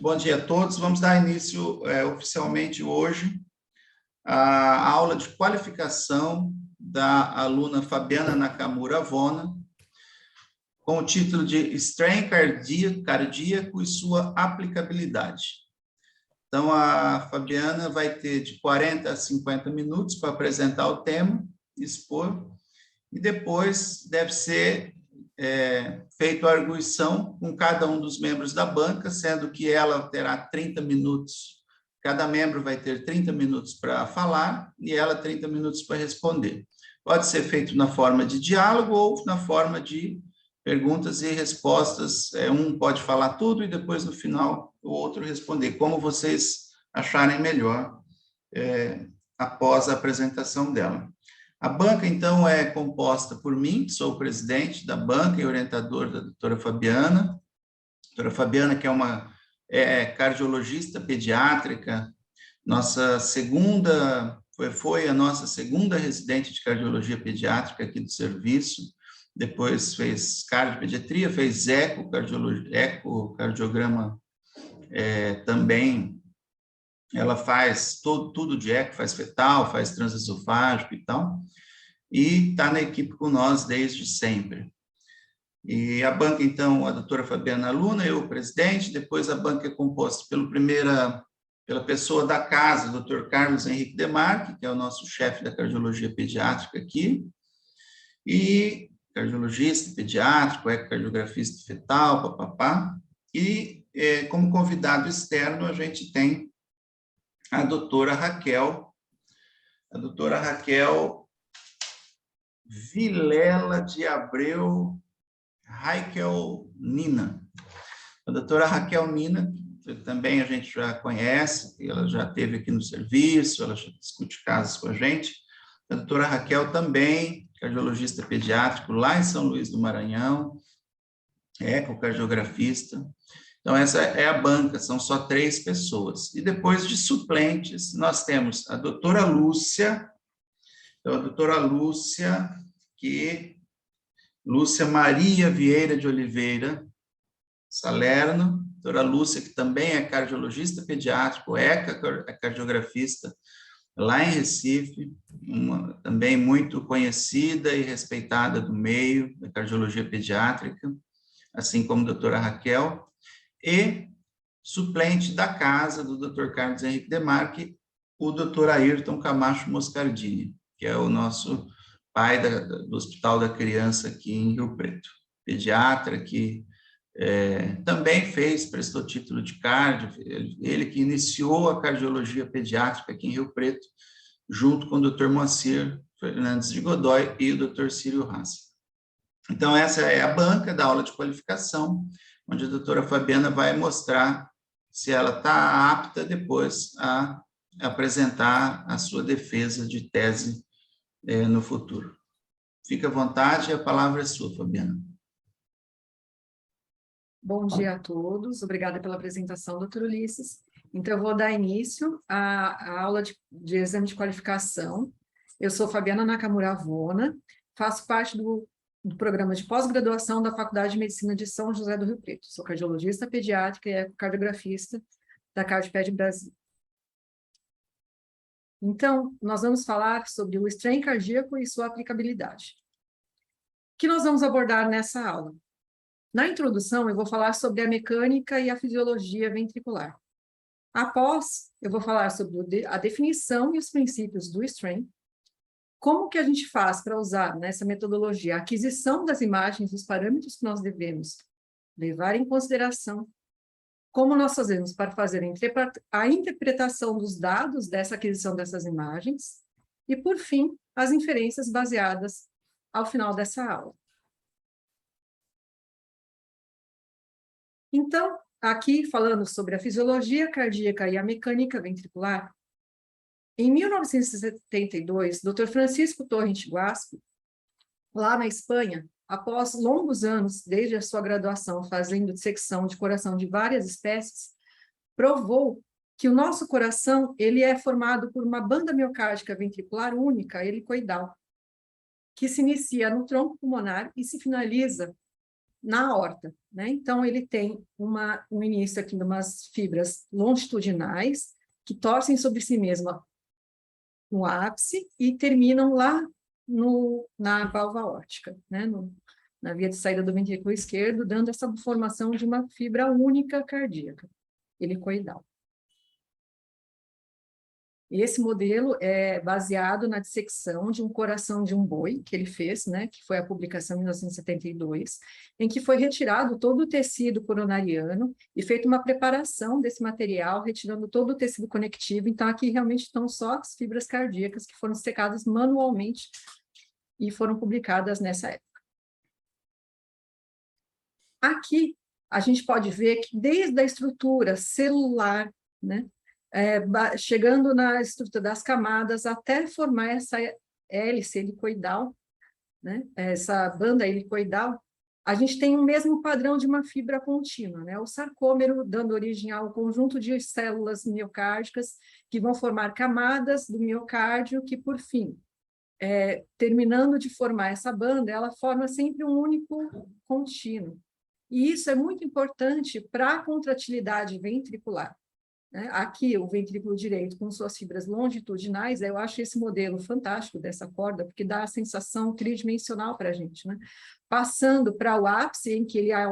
Bom dia a todos. Vamos dar início oficialmente hoje à aula de qualificação da aluna Fabiana Nakamura Vona, com o título de Strain Cardíaco e sua aplicabilidade. Então, a Fabiana vai ter de 40 a 50 minutos para apresentar o tema, expor, e depois deve ser feito a arguição com cada um dos membros da banca, sendo que ela terá 30 minutos, cada membro vai ter 30 minutos para falar e ela 30 minutos para responder. Pode ser feito na forma de diálogo ou na forma de perguntas e respostas, um pode falar tudo e depois no final o outro responder, como vocês acharem melhor após a apresentação dela. A banca, então, é composta por mim, que sou o presidente da banca e orientador da doutora Fabiana. Doutora Fabiana, que é uma cardiologista pediátrica, foi a nossa segunda residente de cardiologia pediátrica aqui do serviço, depois fez cardiopediatria, fez ecocardiograma também. Ela faz tudo de eco, faz fetal, faz transesofágico e tal, e está na equipe com nós desde sempre. E a banca, então, a doutora Fabiana aluna, eu o presidente, depois a banca é composta pela pessoa da casa, o doutor Carlos Henrique Demarque, que é o nosso chefe da cardiologia pediátrica aqui, e cardiologista pediátrico, ecocardiografista fetal, papapá, e como convidado externo a gente tem a doutora Raquel Vilela de Abreu Raquel Nina. A doutora Raquel Nina, também a gente já conhece, ela já esteve aqui no serviço, ela já discute casos com a gente. A doutora Raquel também, cardiologista pediátrico lá em São Luís do Maranhão, ecocardiografista. Então, essa é a banca, são só 3 pessoas. E depois de suplentes, nós temos a doutora Lúcia, então, a doutora Lúcia Maria Vieira de Oliveira Salerno, doutora Lúcia, que também é cardiologista pediátrico, cardiografista, lá em Recife, também muito conhecida e respeitada do meio da cardiologia pediátrica, assim como a doutora Raquel, e suplente da casa do Dr. Carlos Henrique Demarque, o Dr. Ayrton Camacho Moscardini, que é o nosso pai do Hospital da Criança aqui em Rio Preto, pediatra que também prestou título de cardio, ele que iniciou a cardiologia pediátrica aqui em Rio Preto, junto com o Dr. Moacir Fernandes de Godoy e o Dr. Círio Rassi. Então, essa é a banca da aula de qualificação, onde a doutora Fabiana vai mostrar se ela está apta depois a apresentar a sua defesa de tese no futuro. Fique à vontade, a palavra é sua, Fabiana. Bom dia a todos, obrigada pela apresentação, doutor Ulisses. Então, eu vou dar início à aula de exame de qualificação. Eu sou Fabiana Nakamura Vona, faço parte do programa de pós-graduação da Faculdade de Medicina de São José do Rio Preto. Sou cardiologista pediátrica e ecocardiografista da Cardioped Brasil. Então, nós vamos falar sobre o strain cardíaco e sua aplicabilidade. O que nós vamos abordar nessa aula? Na introdução, eu vou falar sobre a mecânica e a fisiologia ventricular. Após, eu vou falar sobre a definição e os princípios do strain, como que a gente faz para usar nessa metodologia a aquisição das imagens, os parâmetros que nós devemos levar em consideração, como nós fazemos para fazer a interpretação dos dados dessa aquisição dessas imagens, e, por fim, as inferências baseadas ao final dessa aula. Então, aqui falando sobre a fisiologia cardíaca e a mecânica ventricular, em 1972, Dr. Francisco Torrent Guasco, lá na Espanha, após longos anos, desde a sua graduação, fazendo dissecção de coração de várias espécies, provou que o nosso coração ele é formado por uma banda miocárdica ventricular única, helicoidal, que se inicia no tronco pulmonar e se finaliza na aorta, né? Então, ele tem um início aqui de umas fibras longitudinais que torcem sobre si mesma no ápice e terminam lá na válvula aórtica, né? Na via de saída do ventrículo esquerdo, dando essa formação de uma fibra única cardíaca, helicoidal. E esse modelo é baseado na dissecção de um coração de um boi que ele fez, né, que foi a publicação em 1972, em que foi retirado todo o tecido coronariano e feita uma preparação desse material, retirando todo o tecido conectivo. Então, aqui realmente estão só as fibras cardíacas que foram dissecadas manualmente e foram publicadas nessa época. Aqui, a gente pode ver que desde a estrutura celular, né, chegando na estrutura das camadas até formar essa hélice helicoidal, né, essa banda helicoidal, a gente tem o mesmo padrão de uma fibra contínua, né, o sarcômero dando origem ao conjunto de células miocárdicas que vão formar camadas do miocárdio que, por fim, terminando de formar essa banda, ela forma sempre um único contínuo. E isso é muito importante para a contratilidade ventricular. Aqui, o ventrículo direito com suas fibras longitudinais, eu acho esse modelo fantástico dessa corda, porque dá a sensação tridimensional para a gente, né? Passando para o ápice, em que ele há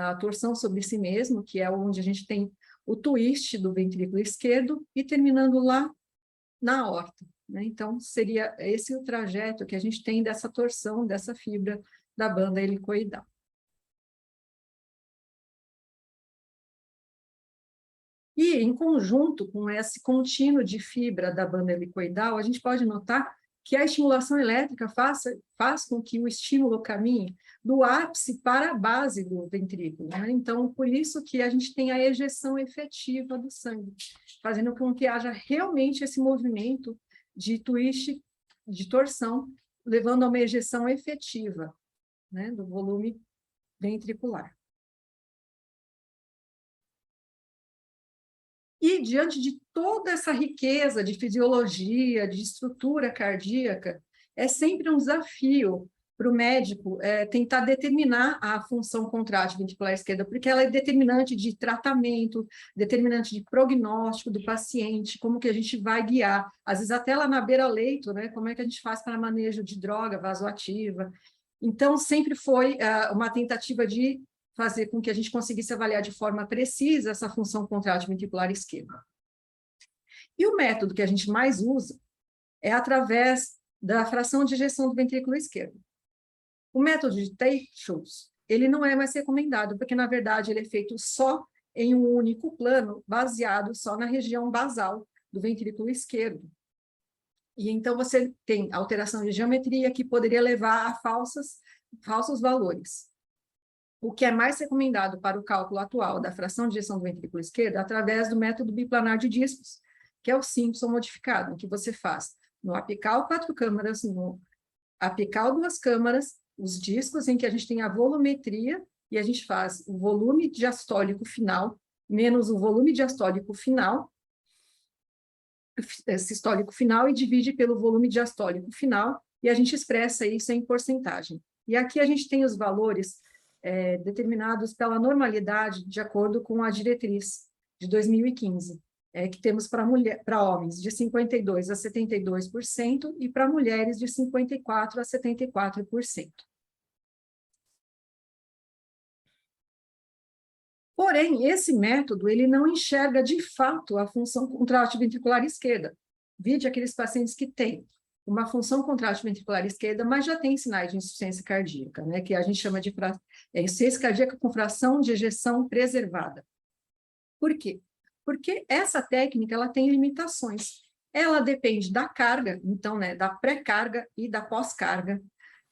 a torção sobre si mesmo, que é onde a gente tem o twist do ventrículo esquerdo, e terminando lá na aorta, né? Então, seria esse o trajeto que a gente tem dessa torção, dessa fibra da banda helicoidal. E, em conjunto com esse contínuo de fibra da banda helicoidal, a gente pode notar que a estimulação elétrica faz com que o estímulo caminhe do ápice para a base do ventrículo, né? Então, por isso que a gente tem a ejeção efetiva do sangue, fazendo com que haja realmente esse movimento de twist, de torção, levando a uma ejeção efetiva, né, do volume ventricular. E, diante de toda essa riqueza de fisiologia, de estrutura cardíaca, é sempre um desafio para o médico tentar determinar a função contrátil ventricular esquerda, porque ela é determinante de tratamento, determinante de prognóstico do paciente, como que a gente vai guiar. Às vezes, até lá na beira-leito, né, como é que a gente faz para manejo de droga vasoativa. Então, sempre foi uma tentativa de fazer com que a gente conseguisse avaliar de forma precisa essa função contrátil ventricular esquerda. E o método que a gente mais usa é através da fração de ejeção do ventrículo esquerdo. O método de Tait-Schultz, ele não é mais recomendado, porque, na verdade, ele é feito só em um único plano, baseado só na região basal do ventrículo esquerdo. E então você tem alteração de geometria que poderia levar a falsos valores. O que é mais recomendado para o cálculo atual da fração de ejeção do ventrículo esquerdo é através do método biplanar de discos, que é o Simpson modificado, que você faz no apical 4 câmaras, no apical 2 câmaras, os discos em que a gente tem a volumetria e a gente faz o volume diastólico final menos o volume diastólico final, sistólico final, e divide pelo volume diastólico final, e a gente expressa isso em porcentagem. E aqui a gente tem os valores determinados pela normalidade de acordo com a diretriz de 2015, que temos para homens de 52% a 72% e para mulheres de 54% a 74%. Porém, esse método ele não enxerga de fato a função contrátil ventricular esquerda. Vide aqueles pacientes que têm uma função contrátil ventricular esquerda, mas já tem sinais de insuficiência cardíaca, né, que a gente chama de insuficiência cardíaca com fração de ejeção preservada. Por quê? Porque essa técnica ela tem limitações. Ela depende da carga, então, né, da pré-carga e da pós-carga.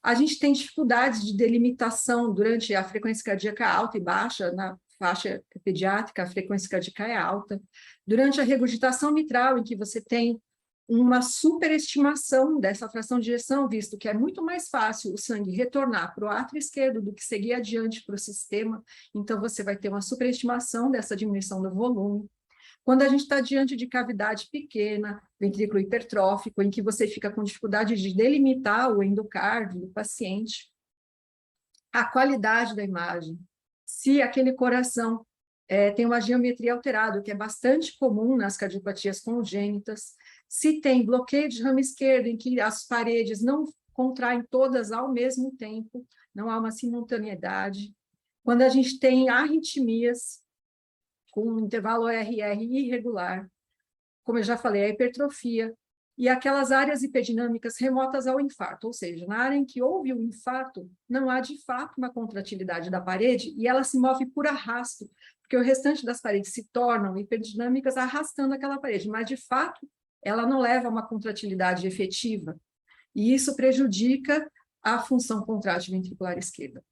A gente tem dificuldades de delimitação durante a frequência cardíaca alta e baixa, na faixa pediátrica, a frequência cardíaca é alta. Durante a regurgitação mitral, em que você tem uma superestimação dessa fração de ejeção, visto que é muito mais fácil o sangue retornar para o átrio esquerdo do que seguir adiante para o sistema, então você vai ter uma superestimação dessa diminuição do volume. Quando a gente está diante de cavidade pequena, ventrículo hipertrófico, em que você fica com dificuldade de delimitar o endocárdio do paciente. a qualidade da imagem, se aquele coração tem uma geometria alterada, que é bastante comum nas cardiopatias congênitas, se tem bloqueio de ramo esquerdo, em que as paredes não contraem todas ao mesmo tempo, não há uma simultaneidade, quando a gente tem arritmias com um intervalo ORR irregular, como eu já falei, a hipertrofia, e aquelas áreas hiperdinâmicas remotas ao infarto, ou seja, na área em que houve o infarto, não há de fato uma contratilidade da parede e ela se move por arrasto, porque o restante das paredes se tornam hiperdinâmicas arrastando aquela parede, mas de fato ela não leva a uma contratilidade efetiva, e isso prejudica a função contrátil ventricular esquerda.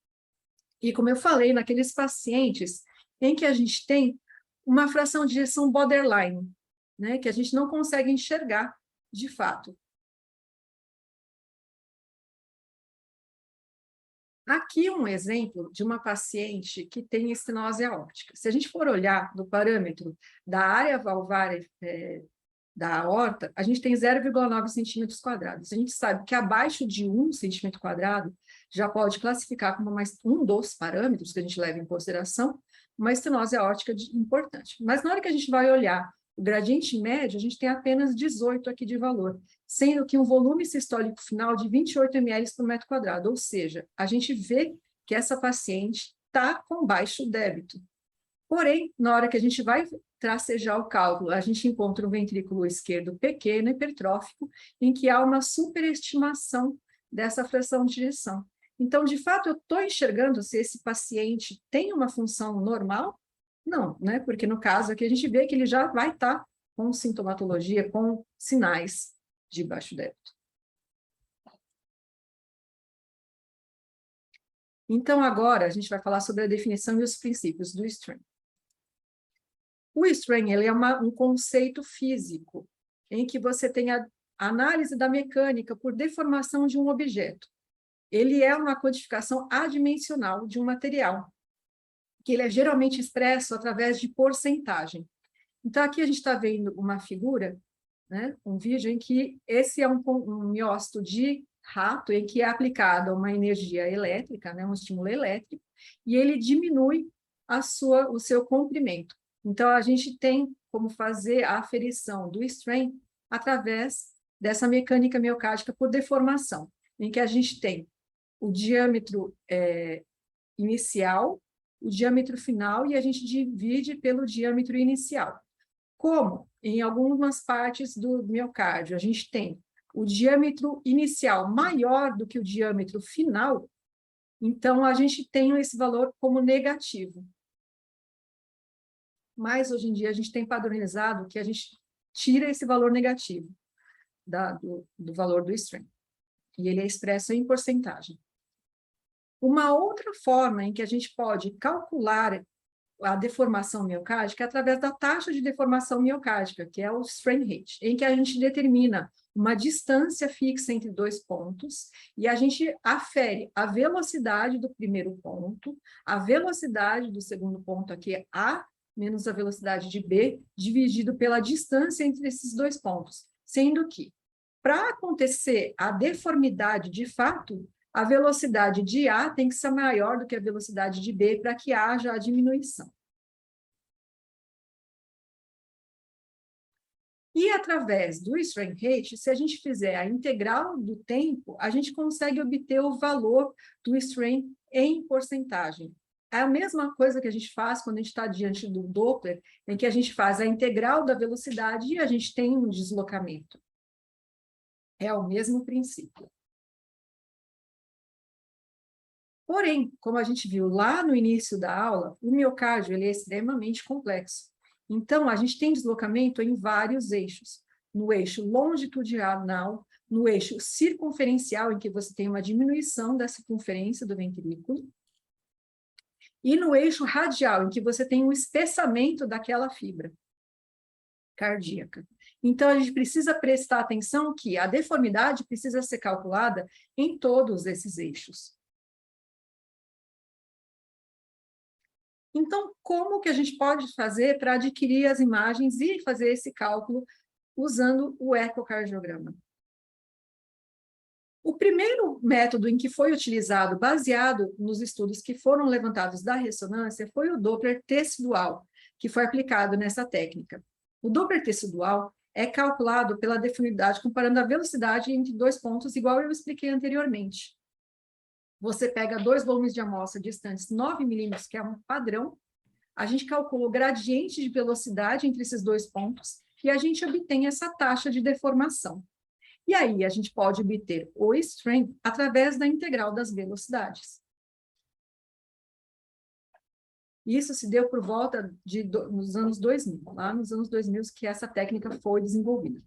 E como eu falei, naqueles pacientes em que a gente tem uma fração de ejeção borderline, né, que a gente não consegue enxergar de fato. Aqui um exemplo de uma paciente que tem estenose aórtica. Se a gente for olhar no parâmetro da área valvar da aorta, a gente tem 0,9 centímetros quadrados. A gente sabe que abaixo de 1 centímetro quadrado já pode classificar como um dos parâmetros que a gente leva em consideração uma estenose aórtica importante. Mas na hora que a gente vai olhar o gradiente médio, a gente tem apenas 18 aqui de valor, sendo que um volume sistólico final de 28 ml por metro quadrado, ou seja, a gente vê que essa paciente está com baixo débito. Porém, na hora que a gente vai tracejar o cálculo, a gente encontra um ventrículo esquerdo pequeno, hipertrófico, em que há uma superestimação dessa fração de ejeção. Então, de fato, eu estou enxergando se esse paciente tem uma função normal? Não, né? Porque no caso aqui a gente vê que ele já vai estar com sintomatologia, com sinais de baixo débito. Então, agora a gente vai falar sobre a definição e os princípios do strain. O strain ele é um conceito físico, em que você tem a análise da mecânica por deformação de um objeto. Ele é uma codificação adimensional de um material, que ele é geralmente expresso através de porcentagem. Então, aqui a gente está vendo uma figura, né, um vídeo em que esse é um miócito de rato, em que é aplicada uma energia elétrica, né, um estímulo elétrico, e ele diminui o seu comprimento. Então, a gente tem como fazer a aferição do strain através dessa mecânica miocárdica por deformação, em que a gente tem o diâmetro inicial, o diâmetro final, e a gente divide pelo diâmetro inicial. Como em algumas partes do miocárdio a gente tem o diâmetro inicial maior do que o diâmetro final, então a gente tem esse valor como negativo. Mas hoje em dia a gente tem padronizado que a gente tira esse valor negativo do valor do strain, e ele é expresso em porcentagem. Uma outra forma em que a gente pode calcular a deformação miocárdica é através da taxa de deformação miocárdica, que é o strain rate, em que a gente determina uma distância fixa entre dois pontos e a gente afere a velocidade do primeiro ponto, a velocidade do segundo ponto, aqui é A, menos a velocidade de B, dividido pela distância entre esses dois pontos, sendo que, para acontecer a deformidade de fato, a velocidade de A tem que ser maior do que a velocidade de B para que haja a diminuição. E através do strain rate, se a gente fizer a integral do tempo, a gente consegue obter o valor do strain em porcentagem. É a mesma coisa que a gente faz quando a gente está diante do Doppler, em que a gente faz a integral da velocidade e a gente tem um deslocamento. É o mesmo princípio. Porém, como a gente viu lá no início da aula, o miocárdio ele é extremamente complexo. Então, a gente tem deslocamento em vários eixos. No eixo longitudinal, no eixo circunferencial, em que você tem uma diminuição da circunferência do ventrículo, e no eixo radial, em que você tem um espessamento daquela fibra cardíaca. Então, a gente precisa prestar atenção que a deformidade precisa ser calculada em todos esses eixos. Então, como que a gente pode fazer para adquirir as imagens e fazer esse cálculo usando o ecocardiograma? O primeiro método em que foi utilizado, baseado nos estudos que foram levantados da ressonância, foi o Doppler tecidual, que foi aplicado nessa técnica. O Doppler tecidual é calculado pela deformidade comparando a velocidade entre dois pontos, igual eu expliquei anteriormente. Você pega dois volumes de amostra distantes 9 milímetros, que é um padrão, a gente calcula o gradiente de velocidade entre esses dois pontos e a gente obtém essa taxa de deformação. E aí a gente pode obter o strain através da integral das velocidades. Isso se deu por volta nos anos 2000, lá nos anos 2000 que essa técnica foi desenvolvida.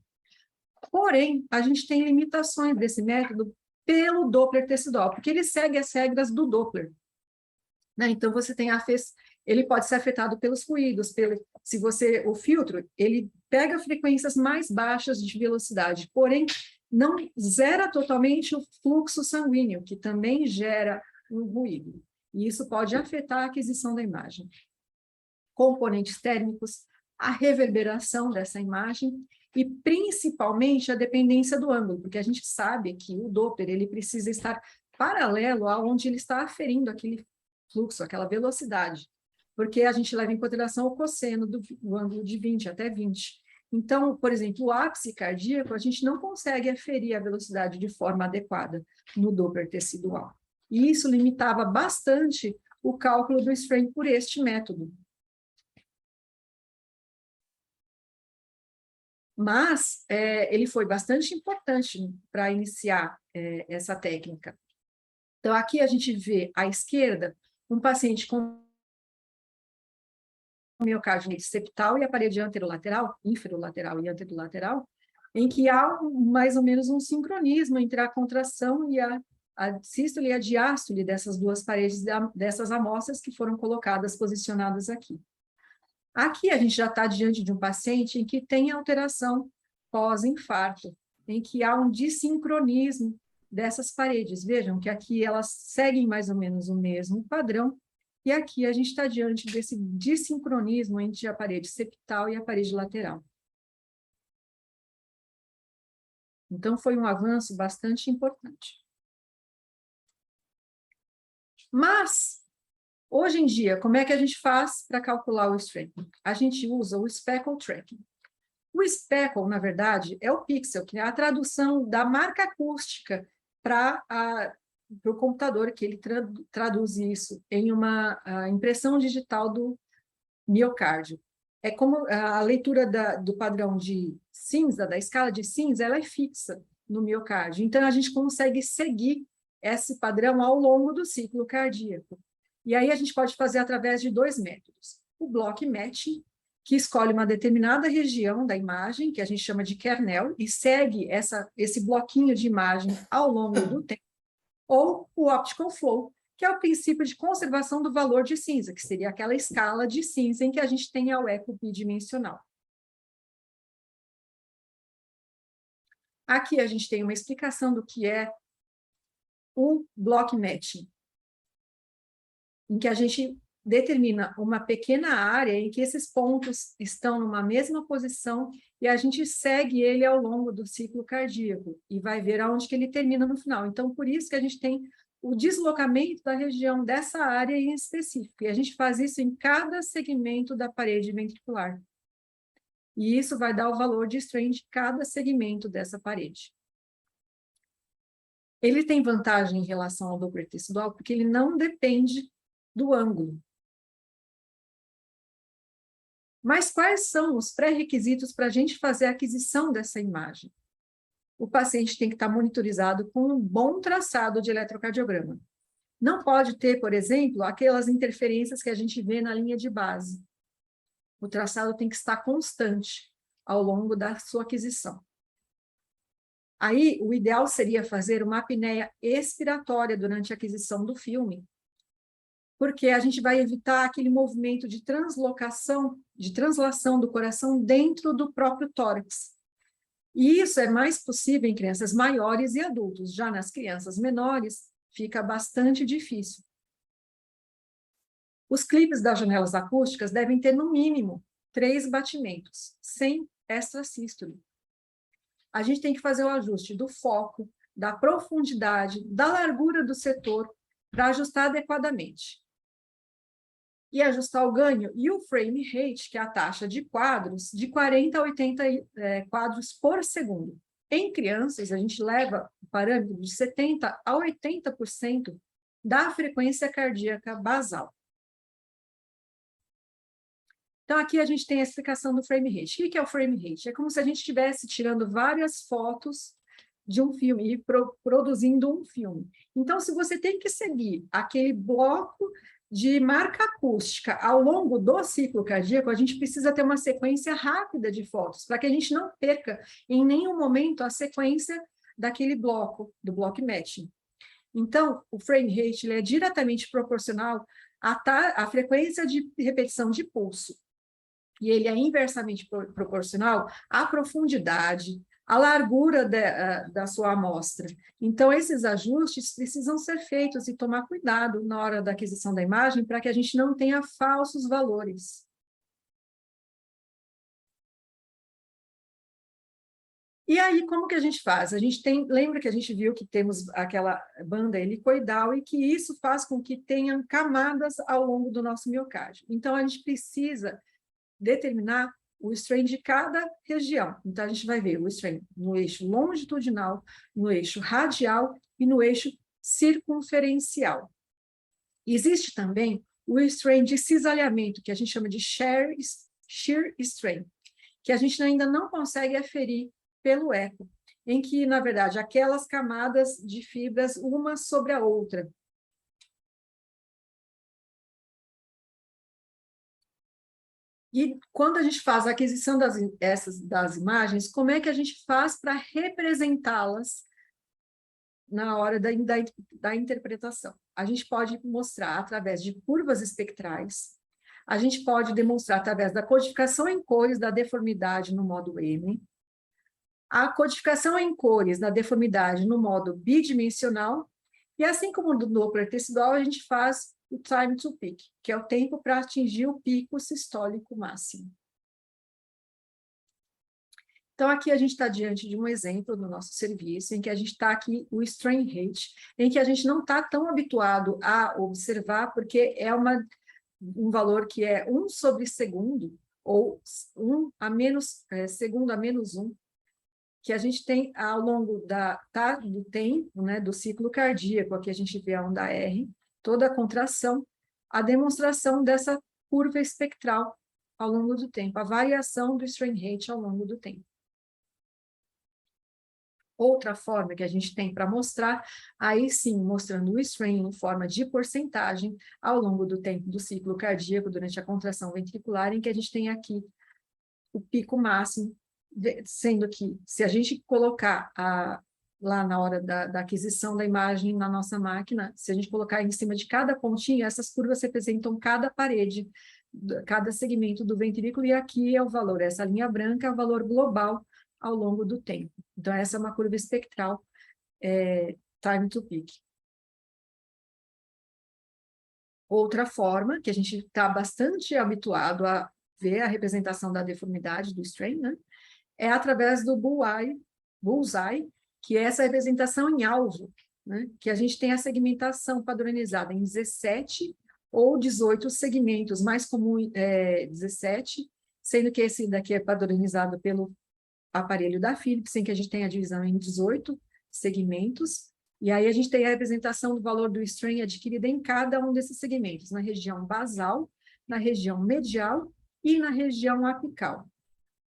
Porém, a gente tem limitações desse método pelo Doppler tecidual, porque ele segue as regras do Doppler. Né? Então, você tem ele pode ser afetado pelos ruídos, o filtro, ele pega frequências mais baixas de velocidade, porém, não zera totalmente o fluxo sanguíneo, que também gera um ruído. E isso pode afetar a aquisição da imagem. Componentes térmicos, a reverberação dessa imagem e, principalmente, a dependência do ângulo, porque a gente sabe que o Doppler ele precisa estar paralelo aonde ele está aferindo aquele fluxo, aquela velocidade, porque a gente leva em consideração o cosseno do ângulo de 20 até 20. Então, por exemplo, o ápice cardíaco, a gente não consegue aferir a velocidade de forma adequada no Doppler tecidual. E isso limitava bastante o cálculo do strain por este método. Mas ele foi bastante importante para iniciar essa técnica. Então, aqui a gente vê à esquerda um paciente com miocárdio septal e a parede anterolateral, inferolateral e anterolateral, em que há mais ou menos um sincronismo entre a contração e a sístole e a diástole dessas duas paredes, dessas amostras que foram colocadas, posicionadas aqui. Aqui a gente já está diante de um paciente em que tem alteração pós-infarto, em que há um dissincronismo dessas paredes. Vejam que aqui elas seguem mais ou menos o mesmo padrão, e aqui a gente está diante desse dissincronismo entre a parede septal e a parede lateral. Então, foi um avanço bastante importante. Mas, hoje em dia, como é que a gente faz para calcular o strain? A gente usa o speckle tracking. O speckle, na verdade, é o pixel, que é a tradução da marca acústica para o computador, que ele traduz isso em uma impressão digital do miocárdio. É como a leitura do padrão de cinza, da escala de cinza, ela é fixa no miocárdio. Então, a gente consegue seguir esse padrão ao longo do ciclo cardíaco. E aí a gente pode fazer através de dois métodos. O block matching, que escolhe uma determinada região da imagem, que a gente chama de kernel, e segue esse bloquinho de imagem ao longo do tempo, ou o optical flow, que é o princípio de conservação do valor de cinza, que seria aquela escala de cinza em que a gente tem o eco bidimensional. Aqui a gente tem uma explicação do que é o block matching, em que a gente determina uma pequena área em que esses pontos estão numa mesma posição e a gente segue ele ao longo do ciclo cardíaco e vai ver aonde que ele termina no final. Então, por isso que a gente tem o deslocamento da região dessa área em específico. E a gente faz isso em cada segmento da parede ventricular. E isso vai dar o valor de strain de cada segmento dessa parede. Ele tem vantagem em relação ao Doppler tecidual porque ele não depende do ângulo. Mas quais são os pré-requisitos para a gente fazer a aquisição dessa imagem? O paciente tem que estar monitorizado com um bom traçado de eletrocardiograma. Não pode ter, por exemplo, aquelas interferências que a gente vê na linha de base. O traçado tem que estar constante ao longo da sua aquisição. Aí, o ideal seria fazer uma apneia expiratória durante a aquisição do filme, porque a gente vai evitar aquele movimento de translocação, de translação do coração dentro do próprio tórax. E isso é mais possível em crianças maiores e adultos. Já nas crianças menores, fica bastante difícil. Os clipes das janelas acústicas devem ter, no mínimo, 3 batimentos, sem extrasístole. A gente tem que fazer o ajuste do foco, da profundidade, da largura do setor para ajustar adequadamente. E ajustar o ganho e o frame rate, que é a taxa de quadros, de 40 a 80 quadros por segundo. Em crianças, a gente leva o parâmetro de 70 a 80% da frequência cardíaca basal. Então, aqui a gente tem a explicação do frame rate. O que é o frame rate? É como se a gente estivesse tirando várias fotos de um filme e produzindo um filme. Então, se você tem que seguir aquele bloco de marca acústica ao longo do ciclo cardíaco, a gente precisa ter uma sequência rápida de fotos, para que a gente não perca em nenhum momento a sequência daquele bloco, do block matching. Então, o frame rate ele é diretamente proporcional à frequência de repetição de pulso. E ele é inversamente proporcional à profundidade, à largura da sua amostra. Então, esses ajustes precisam ser feitos e tomar cuidado na hora da aquisição da imagem para que a gente não tenha falsos valores. E aí, como que a gente faz? A gente tem, lembra que a gente viu que temos aquela banda helicoidal e que isso faz com que tenham camadas ao longo do nosso miocárdio. Então, a gente precisa determinar o strain de cada região. Então, a gente vai ver o strain no eixo longitudinal, no eixo radial e no eixo circunferencial. Existe também o strain de cisalhamento, que a gente chama de shear strain, que a gente ainda não consegue aferir pelo eco, em que, na verdade, aquelas camadas de fibras uma sobre a outra. E quando a gente faz a aquisição das imagens, como é que a gente faz para representá-las na hora da interpretação? A gente pode mostrar através de curvas espectrais, a gente pode demonstrar através da codificação em cores da deformidade no modo M, a codificação em cores da deformidade no modo bidimensional, e assim como no Doppler tecidual, a gente faz o time to peak, que é o tempo para atingir o pico sistólico máximo. Então, aqui a gente está diante de um exemplo do nosso serviço, em que a gente está aqui, o strain rate, em que a gente não está tão habituado a observar, porque é um valor que é 1 sobre segundo, ou 1 a menos, segundo a menos 1, que a gente tem ao longo do tempo, né, do ciclo cardíaco, aqui a gente vê a onda R, toda a contração, a demonstração dessa curva espectral ao longo do tempo, a variação do strain rate ao longo do tempo. Outra forma que a gente tem para mostrar, aí sim, mostrando o strain em forma de porcentagem ao longo do tempo do ciclo cardíaco, durante a contração ventricular, em que a gente tem aqui o pico máximo, sendo que, se a gente colocar lá na hora da aquisição da imagem na nossa máquina, se a gente colocar em cima de cada pontinha, essas curvas representam cada parede, cada segmento do ventrículo, e aqui é o valor, essa linha branca é o valor global ao longo do tempo. Então, essa é uma curva espectral, time to peak. Outra forma, que a gente está bastante habituado a ver a representação da deformidade do strain, né? É através do bullseye, que é essa representação em alvo, né? Que a gente tem a segmentação padronizada em 17 ou 18 segmentos, mais comum 17, sendo que esse daqui é padronizado pelo aparelho da Philips, em que a gente tem a divisão em 18 segmentos, e aí a gente tem a representação do valor do strain adquirido em cada um desses segmentos, na região basal, na região medial e na região apical.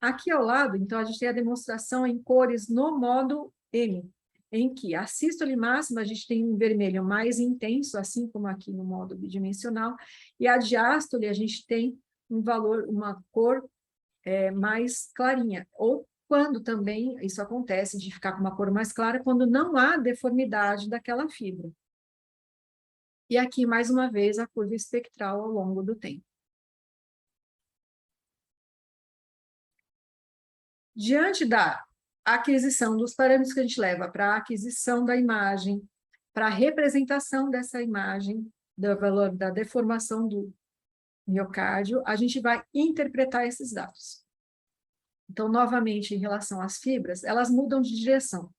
Aqui ao lado, então, a gente tem a demonstração em cores no modo M, em que a sístole máxima a gente tem um vermelho mais intenso, assim como aqui no modo bidimensional, e a diástole a gente tem um valor, uma cor mais clarinha, ou quando também isso acontece de ficar com uma cor mais clara, quando não há deformidade daquela fibra. E aqui, mais uma vez, a curva espectral ao longo do tempo. Diante da aquisição dos parâmetros que a gente leva para a aquisição da imagem, para a representação dessa imagem, do valor da deformação do miocárdio, a gente vai interpretar esses dados. Então, novamente, em relação às fibras, elas mudam de direção.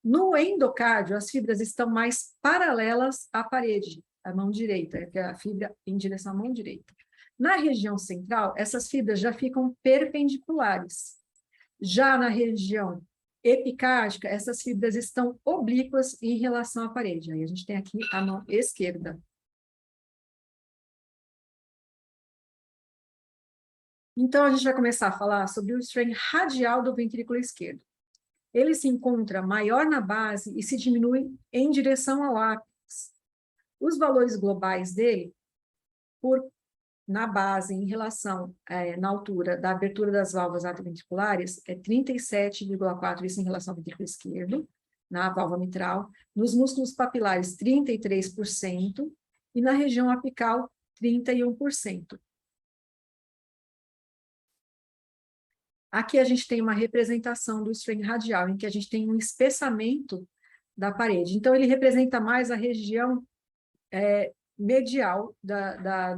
No endocárdio, as fibras estão mais paralelas à parede, à mão direita, que é a fibra em direção à mão direita. Na região central, essas fibras já ficam perpendiculares. Já na região epicárdica, essas fibras estão oblíquas em relação à parede. Aí a gente tem aqui a mão esquerda. Então, a gente vai começar a falar sobre o strain radial do ventrículo esquerdo. Ele se encontra maior na base e se diminui em direção ao ápice. Os valores globais dele, na base, em relação, na altura da abertura das válvulas atrioventriculares, é 37,4, isso em relação ao ventrículo esquerdo, na válvula mitral. Nos músculos papilares, 33%, e na região apical, 31%. Aqui a gente tem uma representação do strain radial, em que a gente tem um espessamento da parede. Então, ele representa mais a região medial da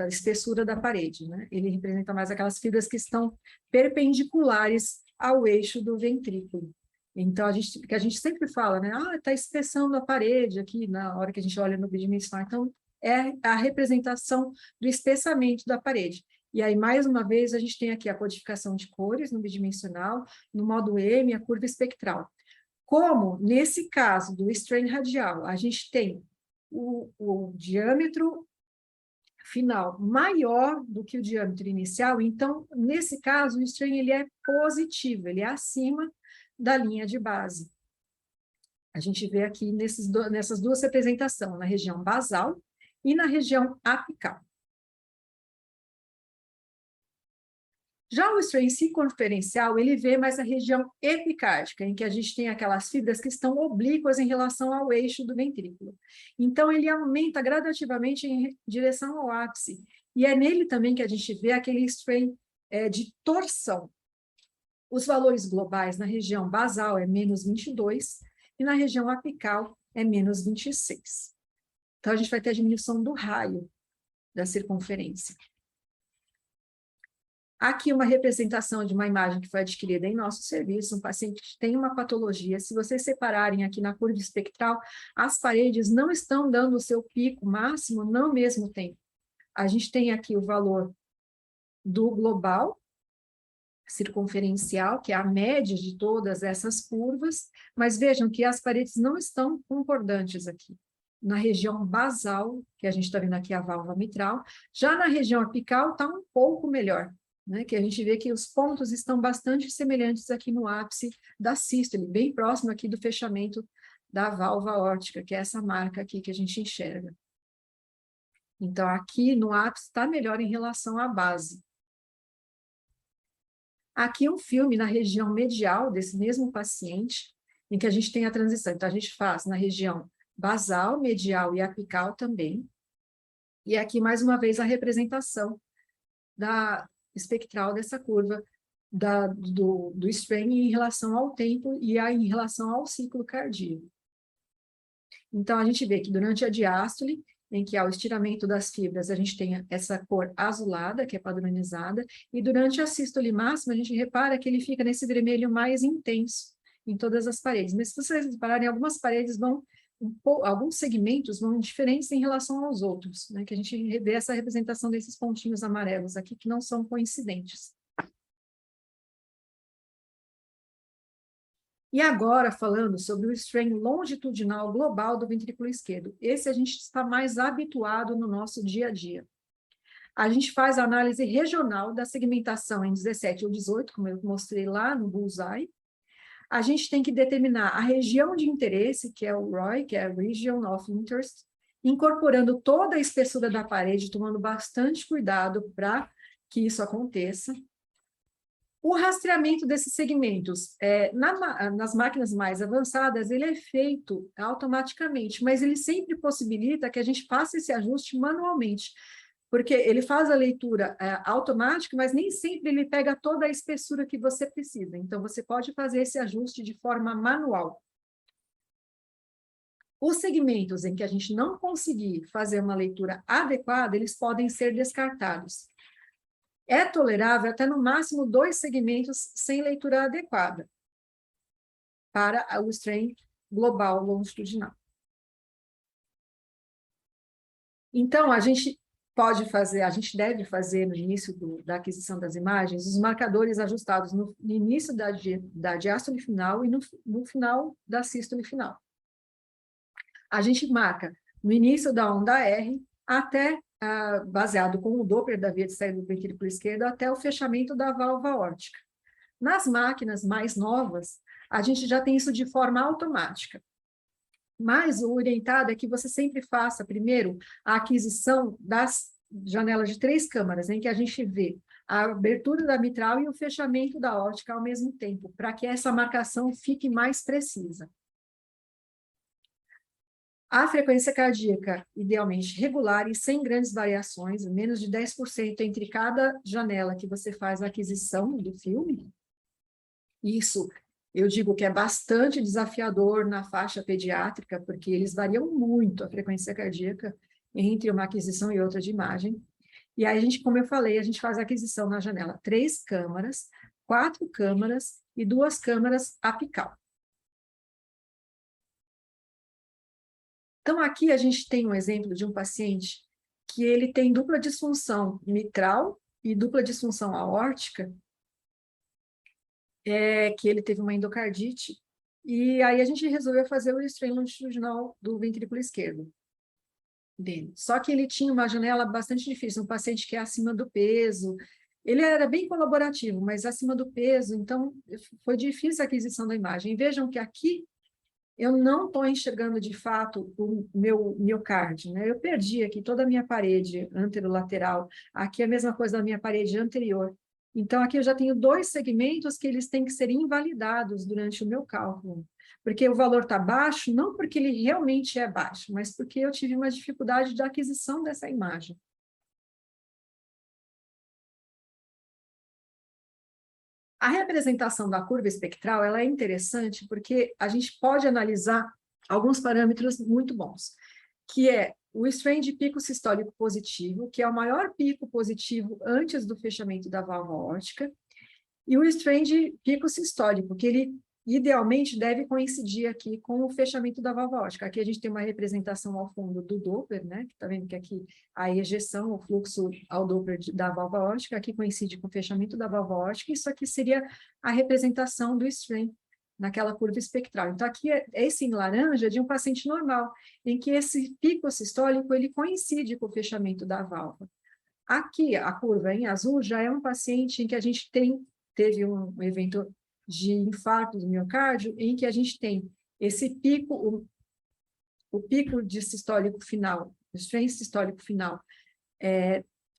espessura da parede, né? Ele representa mais aquelas fibras que estão perpendiculares ao eixo do ventrículo. Então, que a gente sempre fala, né? Ah, está espessando a parede aqui, na hora que a gente olha no bidimensional. Então, é a representação do espessamento da parede. E aí, mais uma vez, a gente tem aqui a codificação de cores no bidimensional, no modo M, a curva espectral. Como, nesse caso do strain radial, a gente tem o diâmetro final maior do que o diâmetro inicial, então, nesse caso, o strain ele é positivo, ele é acima da linha de base. A gente vê aqui nessas duas representações, na região basal e na região apical. Já o strain circunferencial, ele vê mais a região epicárdica, em que a gente tem aquelas fibras que estão oblíquas em relação ao eixo do ventrículo. Então, ele aumenta gradativamente em direção ao ápice. E é nele também que a gente vê aquele strain de torção. Os valores globais na região basal é menos 22 e na região apical é menos 26. Então, a gente vai ter a diminuição do raio da circunferência. Aqui uma representação de uma imagem que foi adquirida em nosso serviço, um paciente que tem uma patologia. Se vocês separarem aqui na curva espectral, as paredes não estão dando o seu pico máximo no mesmo tempo. A gente tem aqui o valor do global circunferencial, que é a média de todas essas curvas, mas vejam que as paredes não estão concordantes aqui. Na região basal, que a gente está vendo aqui a válvula mitral, já na região apical está um pouco melhor, né, que a gente vê que os pontos estão bastante semelhantes aqui no ápice da sístole, bem próximo aqui do fechamento da válvula aórtica, que é essa marca aqui que a gente enxerga. Então, aqui no ápice está melhor em relação à base. Aqui um filme na região medial desse mesmo paciente, em que a gente tem a transição. Então, a gente faz na região basal, medial e apical também. E aqui, mais uma vez, a representação da espectral dessa curva do strain em relação ao tempo e em relação ao ciclo cardíaco. Então, a gente vê que durante a diástole, em que há o estiramento das fibras, a gente tem essa cor azulada, que é padronizada, e durante a sístole máxima, a gente repara que ele fica nesse vermelho mais intenso em todas as paredes. Mas se vocês repararem, algumas paredes vão, alguns segmentos vão diferentes em relação aos outros, né? Que a gente vê essa representação desses pontinhos amarelos aqui, que não são coincidentes. E agora, falando sobre o strain longitudinal global do ventrículo esquerdo. Esse a gente está mais habituado no nosso dia a dia. A gente faz a análise regional da segmentação em 17 ou 18, como eu mostrei lá no Bullseye. A gente tem que determinar a região de interesse, que é o ROI, que é a Region of Interest, incorporando toda a espessura da parede, tomando bastante cuidado para que isso aconteça. O rastreamento desses segmentos, nas máquinas mais avançadas, ele é feito automaticamente, mas ele sempre possibilita que a gente faça esse ajuste manualmente, porque ele faz a leitura automática, mas nem sempre ele pega toda a espessura que você precisa. Então, você pode fazer esse ajuste de forma manual. Os segmentos em que a gente não conseguir fazer uma leitura adequada, eles podem ser descartados. É tolerável até no máximo 2 segmentos sem leitura adequada. para o strain global longitudinal. Então, a gente deve fazer no início da aquisição das imagens, os marcadores ajustados no início da diástole final e no final da sístole final. A gente marca no início da onda R até, baseado com o Doppler da via de saída do ventrículo esquerdo, até o fechamento da válvula aórtica. Nas máquinas mais novas, a gente já tem isso de forma automática. Mas o orientado é que você sempre faça, primeiro, a aquisição das janelas de 3 câmaras, em que a gente vê a abertura da mitral e o fechamento da aórtica ao mesmo tempo, para que essa marcação fique mais precisa. A frequência cardíaca, idealmente regular e sem grandes variações, menos de 10% entre cada janela que você faz a aquisição do filme. Isso, eu digo que é bastante desafiador na faixa pediátrica, porque eles variam muito a frequência cardíaca entre uma aquisição e outra de imagem. E aí, a gente, como eu falei, a gente faz a aquisição na janela 3 câmaras, 4 câmaras e 2 câmaras apical. Então, aqui a gente tem um exemplo de um paciente que ele tem dupla disfunção mitral e dupla disfunção aórtica, que ele teve uma endocardite, e aí a gente resolveu fazer o strain longitudinal do ventrículo esquerdo dele. Só que ele tinha uma janela bastante difícil, um paciente que é acima do peso, ele era bem colaborativo, mas acima do peso, então foi difícil a aquisição da imagem. Vejam que aqui eu não estou enxergando de fato o meu miocárdio, né? Eu perdi aqui toda a minha parede anterolateral, aqui é a mesma coisa da minha parede anterior. Então, aqui eu já tenho 2 segmentos que eles têm que ser invalidados durante o meu cálculo, porque o valor está baixo, não porque ele realmente é baixo, mas porque eu tive uma dificuldade de aquisição dessa imagem. A representação da curva espectral ela é interessante porque a gente pode analisar alguns parâmetros muito bons, que é o strain de pico sistólico positivo, que é o maior pico positivo antes do fechamento da válvula aórtica, e o strain de pico sistólico, que ele idealmente deve coincidir aqui com o fechamento da válvula aórtica. Aqui a gente tem uma representação ao fundo do Doppler, né? Está vendo que aqui a ejeção, o fluxo ao Doppler da válvula aórtica, aqui coincide com o fechamento da válvula aórtica, isso aqui seria a representação do strain naquela curva espectral. Então, aqui, esse em laranja é de um paciente normal, em que esse pico sistólico, ele coincide com o fechamento da válvula. Aqui, a curva em azul já é um paciente em que a gente teve um evento de infarto do miocárdio, em que a gente tem esse pico, o pico de sistólico final, o strain sistólico final,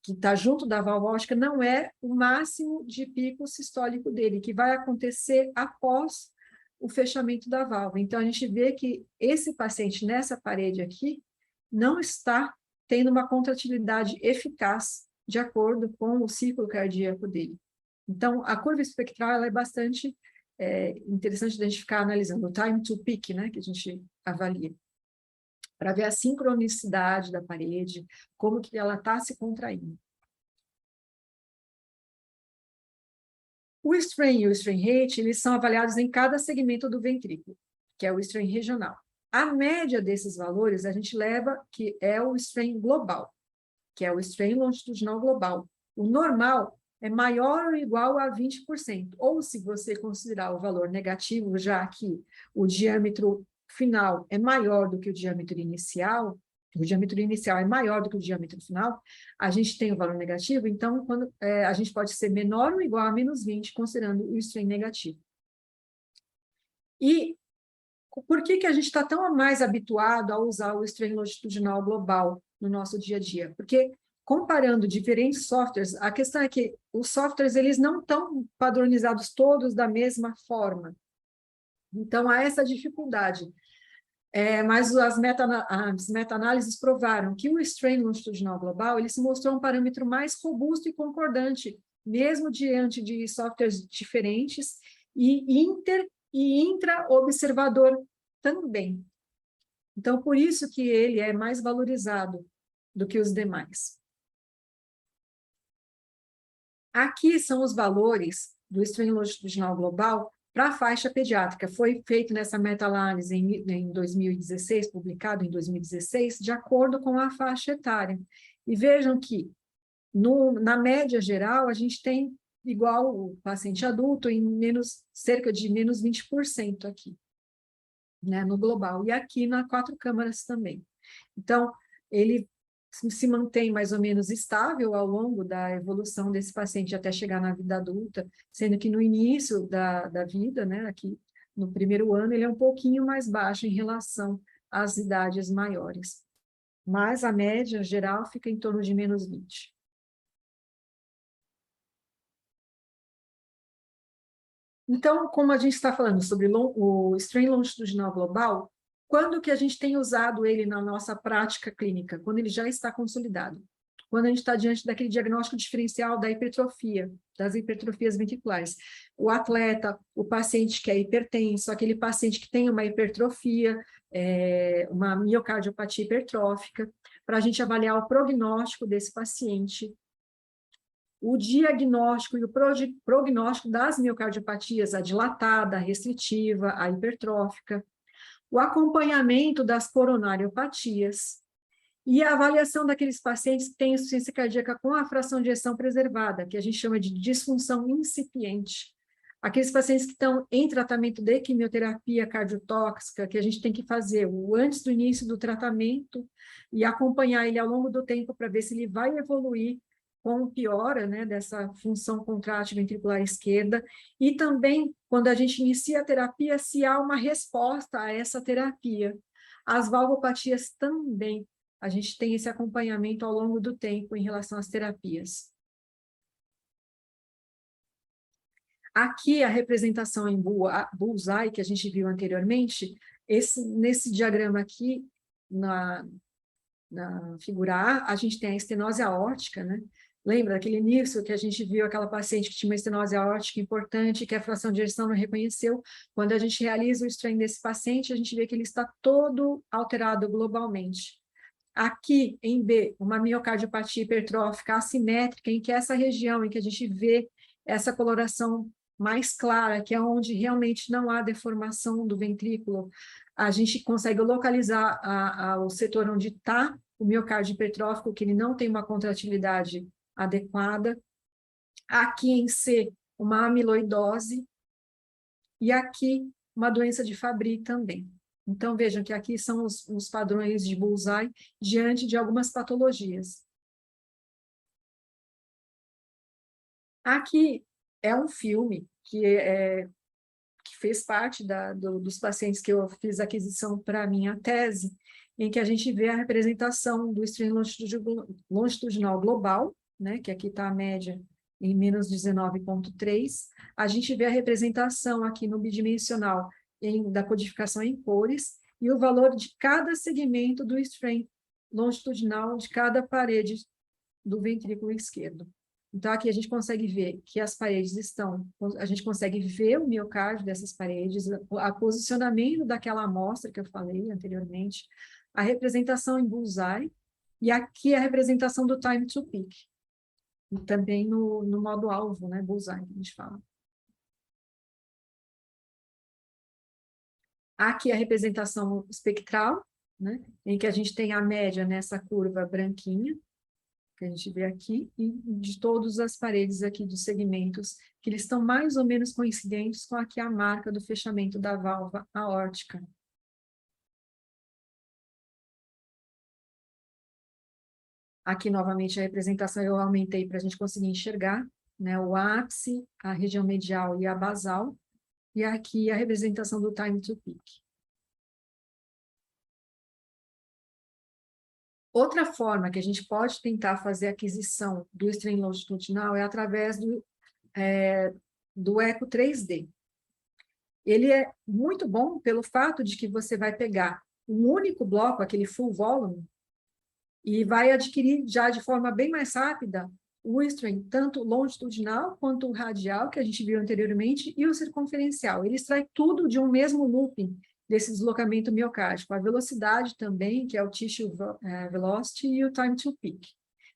que está junto da válvula aórtica, não é o máximo de pico sistólico dele, que vai acontecer após o fechamento da válvula. Então, a gente vê que esse paciente, nessa parede aqui, não está tendo uma contratilidade eficaz de acordo com o ciclo cardíaco dele. Então, a curva espectral ela é bastante interessante de a gente ficar analisando, o time to peak, né, que a gente avalia, para ver a sincronicidade da parede, como que ela está se contraindo. O strain e o strain rate, eles são avaliados em cada segmento do ventrículo, que é o strain regional. A média desses valores a gente leva, que é o strain global, que é o strain longitudinal global. O normal é maior ou igual a 20%, ou se você considerar o valor negativo, já que o diâmetro final é maior do que o diâmetro inicial é maior do que o diâmetro final, a gente tem o valor negativo, então a gente pode ser menor ou igual a menos 20, considerando o strain negativo. E por que a gente está tão mais habituado a usar o strain longitudinal global no nosso dia a dia? Porque comparando diferentes softwares, a questão é que os softwares eles não estão padronizados todos da mesma forma. Então, há essa dificuldade. Mas as meta-análises provaram que o strain longitudinal global ele se mostrou um parâmetro mais robusto e concordante, mesmo diante de softwares diferentes, e intra-observador também. Então, por isso que ele é mais valorizado do que os demais. Aqui são os valores do strain longitudinal global Para a faixa pediátrica, foi feito nessa meta-análise em 2016, publicado em 2016, de acordo com a faixa etária. E vejam que, na média geral, a gente tem igual o paciente adulto em cerca de menos 20% aqui, né, no global. E aqui na 4 câmaras também. Então, ele se mantém mais ou menos estável ao longo da evolução desse paciente até chegar na vida adulta, sendo que no início da vida, né, aqui no primeiro ano, ele é um pouquinho mais baixo em relação às idades maiores. Mas a média geral fica em torno de menos 20. Então, como a gente está falando sobre o strain longitudinal global, quando que a gente tem usado ele na nossa prática clínica? Quando ele já está consolidado. Quando a gente está diante daquele diagnóstico diferencial da hipertrofia, das hipertrofias ventriculares. O atleta, o paciente que é hipertenso, aquele paciente que tem uma hipertrofia, uma miocardiopatia hipertrófica, para a gente avaliar o prognóstico desse paciente, o diagnóstico e o prognóstico das miocardiopatias, a dilatada, a restritiva, a hipertrófica, o acompanhamento das coronariopatias e a avaliação daqueles pacientes que têm insuficiência cardíaca com a fração de ejeção preservada, que a gente chama de disfunção incipiente. Aqueles pacientes que estão em tratamento de quimioterapia cardiotóxica, que a gente tem que fazer antes do início do tratamento e acompanhar ele ao longo do tempo para ver se ele vai evoluir com piora, né, dessa função contrátil ventricular esquerda, e também, quando a gente inicia a terapia, se há uma resposta a essa terapia. As valvopatias também, a gente tem esse acompanhamento ao longo do tempo em relação às terapias. Aqui, a representação em bullseye, que a gente viu anteriormente, nesse diagrama aqui, na figura A gente tem a estenose aórtica, né? Lembra daquele início que a gente viu aquela paciente que tinha uma estenose aórtica importante, que a fração de ejeção não reconheceu? Quando a gente realiza o strain desse paciente, a gente vê que ele está todo alterado globalmente. Aqui, em B, uma miocardiopatia hipertrófica assimétrica, em que essa região em que a gente vê essa coloração mais clara, que é onde realmente não há deformação do ventrículo, a gente consegue localizar o setor onde está o miocárdio hipertrófico, que ele não tem uma contratilidade adequada. Aqui em C, uma amiloidose, e aqui uma doença de Fabry também. Então, vejam que aqui são os padrões de bullseye diante de algumas patologias. Aqui é um filme que fez parte dos pacientes que eu fiz aquisição para a minha tese, em que a gente vê a representação do strain longitudinal global, né, que aqui está a média em menos 19,3. A gente vê a representação aqui no bidimensional da codificação em cores e o valor de cada segmento do strain longitudinal de cada parede do ventrículo esquerdo. Então, aqui a gente consegue ver que as paredes a gente consegue ver o miocárdio dessas paredes, o posicionamento daquela amostra que eu falei anteriormente, a representação em bullseye, e aqui a representação do time to peak, e também no modo alvo, né, bullseye, que a gente fala. Aqui a representação espectral, né, em que a gente tem a média nessa curva branquinha, que a gente vê aqui, e de todas as paredes aqui dos segmentos, que eles estão mais ou menos coincidentes com aqui a marca do fechamento da válvula aórtica. Aqui, novamente, a representação eu aumentei para a gente conseguir enxergar, né, o ápice, a região medial e a basal, e aqui a representação do time to peak. Outra forma que a gente pode tentar fazer a aquisição do strain longitudinal é através do eco 3D. Ele é muito bom pelo fato de que você vai pegar um único bloco, aquele full volume, e vai adquirir já de forma bem mais rápida o strain, tanto longitudinal quanto o radial, que a gente viu anteriormente, e o circunferencial. Ele extrai tudo de um mesmo looping desse deslocamento miocárdico, a velocidade também, que é o tissue velocity, e o time to peak.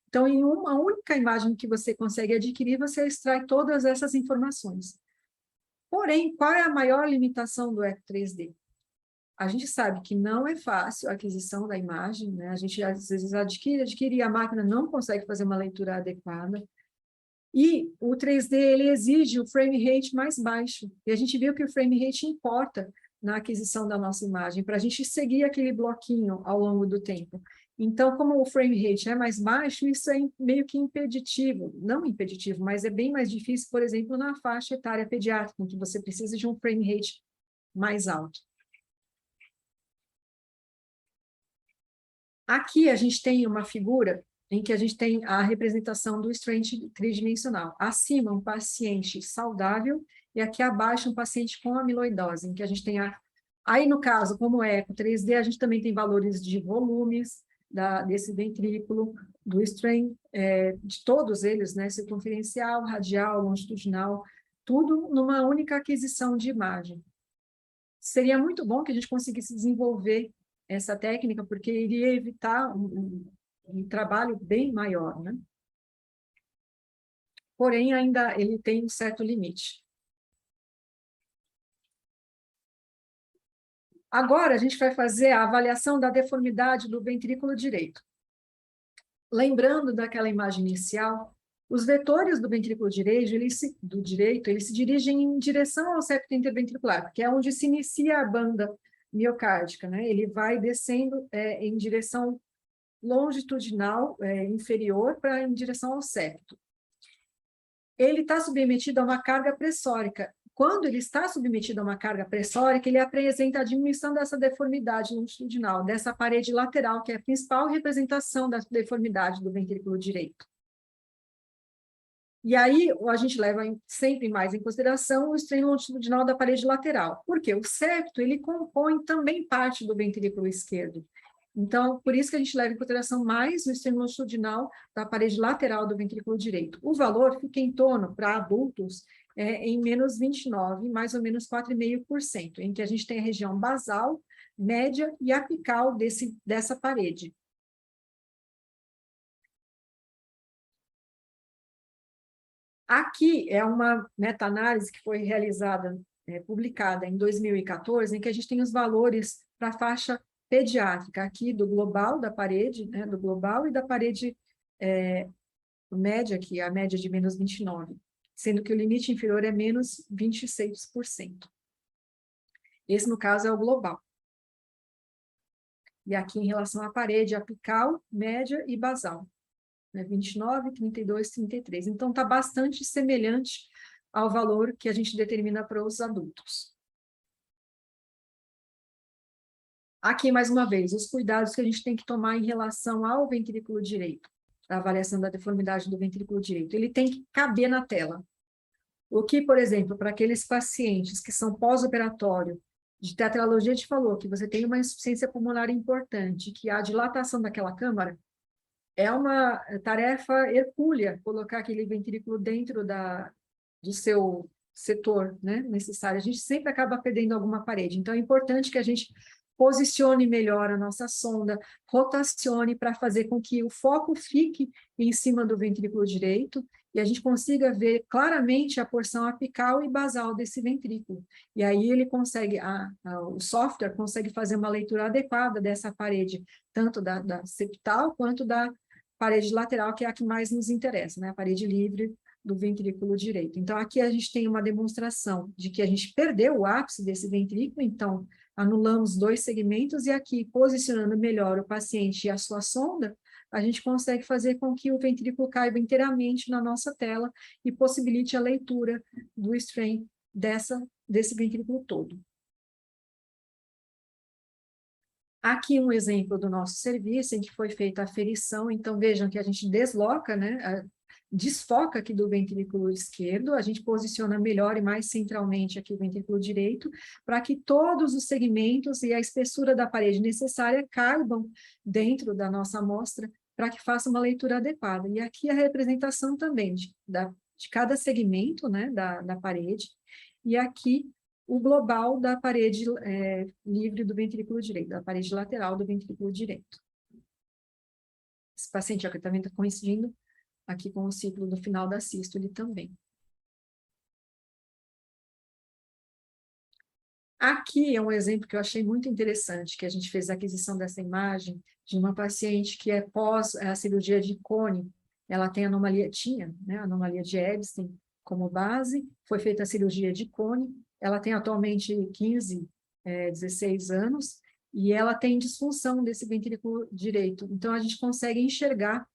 Então, em uma única imagem que você consegue adquirir, você extrai todas essas informações. Porém, Porém, qual é a maior limitação do eco 3D? A gente sabe que não é fácil a aquisição da imagem, né? A gente às vezes adquire e a máquina não consegue fazer uma leitura adequada. E o 3D, ele exige o frame rate mais baixo. E a gente viu que o frame rate importa na aquisição da nossa imagem, para a gente seguir aquele bloquinho ao longo do tempo. Então, como o frame rate é mais baixo, isso é meio que impeditivo. Não impeditivo, mas é bem mais difícil, por exemplo, na faixa etária pediátrica, em que você precisa de um frame rate mais alto. Aqui a gente tem uma figura em que a gente tem a representação do strain tridimensional. Acima, um paciente saudável, e aqui abaixo, um paciente com amiloidose, em que a gente tem Aí, no caso, como é eco 3D, a gente também tem valores de volumes desse ventrículo, do strain, de todos eles, né, circunferencial, radial, longitudinal, tudo numa única aquisição de imagem. Seria muito bom que a gente conseguisse desenvolver essa técnica, porque iria evitar um trabalho bem maior, né? Porém, ainda ele tem um certo limite. Agora, a gente vai fazer a avaliação da deformidade do ventrículo direito. Lembrando daquela imagem inicial, os vetores do ventrículo direito, eles se dirigem em direção ao septo interventricular, que é onde se inicia a banda miocárdica, né? Ele vai descendo em direção longitudinal inferior em direção ao septo. Ele está submetido a uma carga pressórica. Quando ele está submetido a uma carga pressórica, ele apresenta a diminuição dessa deformidade longitudinal, dessa parede lateral, que é a principal representação da deformidade do ventrículo direito. E aí, a gente leva sempre mais em consideração o strain longitudinal da parede lateral, porque o septo, ele compõe também parte do ventrículo esquerdo. Então, por isso que a gente leva em consideração mais o strain longitudinal da parede lateral do ventrículo direito. O valor fica em torno, para adultos, em menos 29, mais ou menos 4,5%, em que a gente tem a região basal, média e apical dessa parede. Aqui é uma meta-análise que foi realizada, publicada em 2014, em que a gente tem os valores para a faixa pediátrica, aqui do global da parede, né, do global e da parede média, aqui, a média de menos 29, sendo que o limite inferior é menos 26%. Esse, no caso, é o global. E aqui, em relação à parede apical, média e basal. 29, 32, 33. Então, está bastante semelhante ao valor que a gente determina para os adultos. Aqui, mais uma vez, os cuidados que a gente tem que tomar em relação ao ventrículo direito, a avaliação da deformidade do ventrículo direito. Ele tem que caber na tela. O que, por exemplo, para aqueles pacientes que são pós-operatório, de tetralogia, a gente falou que você tem uma insuficiência pulmonar importante, que há dilatação daquela câmara, é uma tarefa hercúlea colocar aquele ventrículo dentro do seu setor, né, necessário. A gente sempre acaba perdendo alguma parede. Então, é importante que a gente posicione melhor a nossa sonda, rotacione para fazer com que o foco fique em cima do ventrículo direito e a gente consiga ver claramente a porção apical e basal desse ventrículo. E aí ele consegue, o software consegue fazer uma leitura adequada dessa parede, tanto da septal quanto da parede lateral, que é a que mais nos interessa, né? A parede livre do ventrículo direito. Então, aqui a gente tem uma demonstração de que a gente perdeu o ápice desse ventrículo, então, anulamos 2 segmentos, e aqui, posicionando melhor o paciente e a sua sonda, a gente consegue fazer com que o ventrículo caiba inteiramente na nossa tela e possibilite a leitura do strain desse ventrículo todo. Aqui um exemplo do nosso serviço, em que foi feita a aferição. Então, vejam que a gente desloca, né, desfoca aqui do ventrículo esquerdo, a gente posiciona melhor e mais centralmente aqui o ventrículo direito, para que todos os segmentos e a espessura da parede necessária caibam dentro da nossa amostra, para que faça uma leitura adequada. E aqui a representação também de cada segmento, né, da parede, e aqui o global da parede livre do ventrículo direito, da parede lateral do ventrículo direito. Esse paciente aqui também está coincidindo aqui com o ciclo do final da sístole também. Aqui é um exemplo que eu achei muito interessante, que a gente fez a aquisição dessa imagem de uma paciente que é pós a cirurgia de cone. Ela tem anomalia, tinha, né, anomalia de Ebstein como base, foi feita a cirurgia de cone, ela tem atualmente 15, 16 anos, e ela tem disfunção desse ventrículo direito. Então, a gente consegue enxergar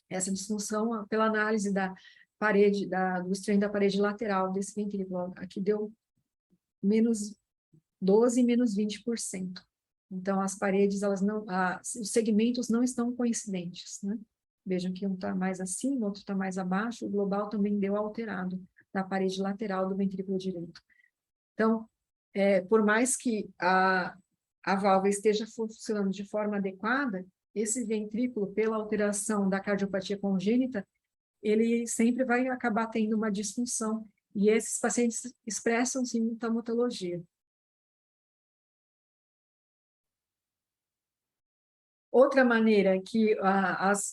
essa disfunção pela análise da parede, do strain da parede lateral desse ventrículo. Aqui deu menos 12, menos 20%. Então, as paredes, elas não, os segmentos não estão coincidentes, né? Vejam que um está mais acima, outro está mais abaixo, o global também deu alterado na parede lateral do ventrículo direito. Então, por mais que a válvula esteja funcionando de forma adequada, esse ventrículo, pela alteração da cardiopatia congênita, ele sempre vai acabar tendo uma disfunção, e esses pacientes expressam sintomatologia. Outra maneira que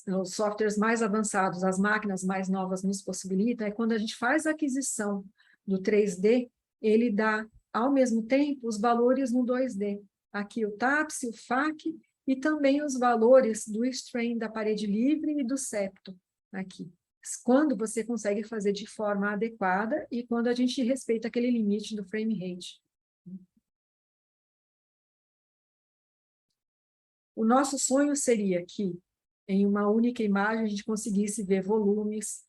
os softwares mais avançados, as máquinas mais novas nos possibilitam, é quando a gente faz a aquisição do 3D, ele dá, ao mesmo tempo, os valores no 2D. Aqui o TAPS, o FAC, e também os valores do strain da parede livre e do septo, aqui. Quando você consegue fazer de forma adequada e quando a gente respeita aquele limite do frame rate. O nosso sonho seria que, em uma única imagem, a gente conseguisse ver volumes,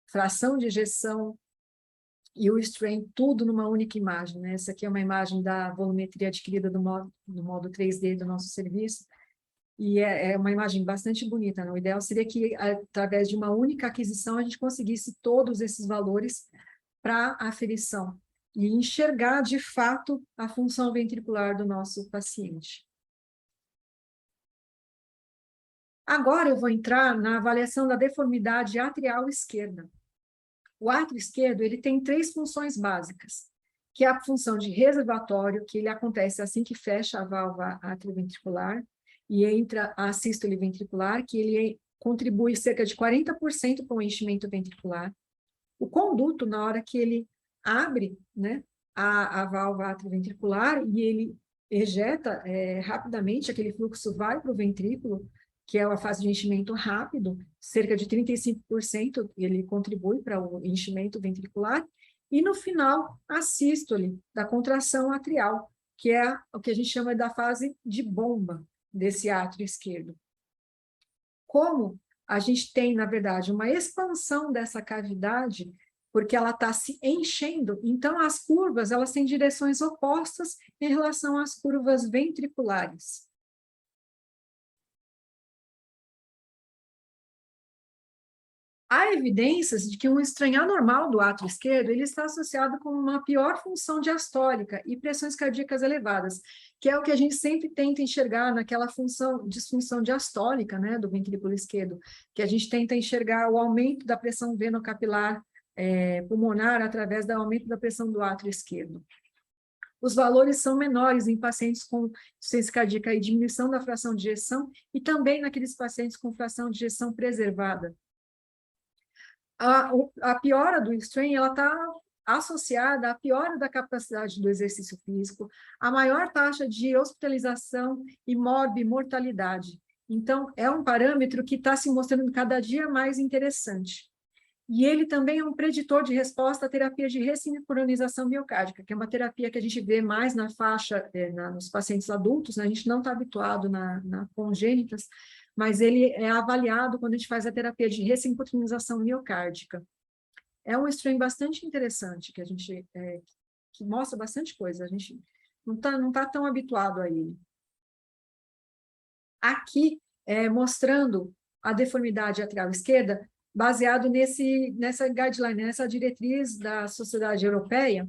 fração de ejeção e o strain, tudo numa única imagem, né? Essa aqui é uma imagem da volumetria adquirida do modo 3D do nosso serviço, e é uma imagem bastante bonita, né? O ideal seria que, através de uma única aquisição, a gente conseguisse todos esses valores para aferição e enxergar, de fato, a função ventricular do nosso paciente. Agora eu vou entrar na avaliação da deformidade atrial esquerda. O átrio esquerdo, ele tem 3 funções básicas, que é a função de reservatório, que ele acontece assim que fecha a válvula atrioventricular e entra a sístole ventricular, que ele contribui cerca de 40% para o enchimento ventricular. O conduto, na hora que ele abre, né, a válvula atrioventricular e ele ejeta rapidamente, aquele fluxo vai para o ventrículo, que é a fase de enchimento rápido, cerca de 35% ele contribui para o enchimento ventricular, e no final, a sístole da contração atrial, que é o que a gente chama da fase de bomba desse átrio esquerdo. Como a gente tem, na verdade, uma expansão dessa cavidade, porque ela está se enchendo, então as curvas elas têm direções opostas em relação às curvas ventriculares. Há evidências de que um estranho anormal do átrio esquerdo ele está associado com uma pior função diastólica e pressões cardíacas elevadas, que é o que a gente sempre tenta enxergar naquela disfunção diastólica, né, do ventrículo esquerdo, que a gente tenta enxergar o aumento da pressão venocapilar pulmonar através do aumento da pressão do átrio esquerdo. Os valores são menores em pacientes com insuficiência cardíaca e diminuição da fração de ejeção, e também naqueles pacientes com fração de ejeção preservada. A piora do strain está associada à piora da capacidade do exercício físico, a maior taxa de hospitalização e mortalidade. Então, é um parâmetro que está se mostrando cada dia mais interessante. E ele também é um preditor de resposta à terapia de ressincronização miocárdica, que é uma terapia que a gente vê mais na faixa, nos pacientes adultos, né? A gente não está habituado na congênitas, mas ele é avaliado quando a gente faz a terapia de ressincronização miocárdica. É um strain bastante interessante, que a gente que mostra bastante coisa, a gente não tá tão habituado a ele. Aqui, mostrando a deformidade atrial esquerda, baseado nessa guideline, nessa diretriz da Sociedade Europeia,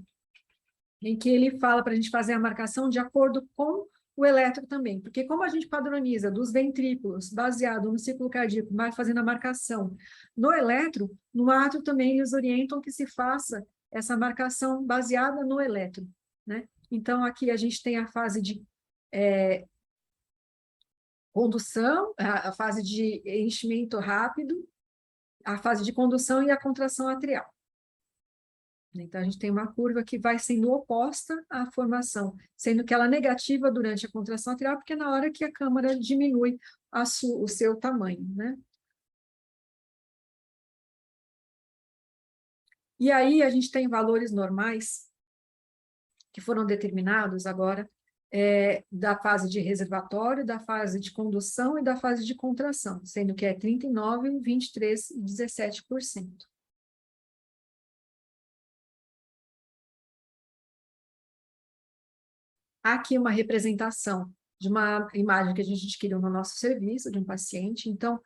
em que ele fala para a gente fazer a marcação de acordo com o eletro também, porque como a gente padroniza dos ventrículos, baseado no ciclo cardíaco, mas fazendo a marcação no eletro, no átrio também eles orientam que se faça essa marcação baseada no eletro, né? Então, aqui a gente tem a fase de condução, a fase de enchimento rápido, a fase de condução e a contração atrial. Então, a gente tem uma curva que vai sendo oposta à formação, sendo que ela é negativa durante a contração atrial, porque é na hora que a câmara diminui o seu tamanho, né? E aí, a gente tem valores normais que foram determinados agora da fase de reservatório, da fase de condução e da fase de contração, sendo que é 39%, 23% e 17%. Aqui uma representação de uma imagem que a gente adquiriu no nosso serviço, de um paciente. Então,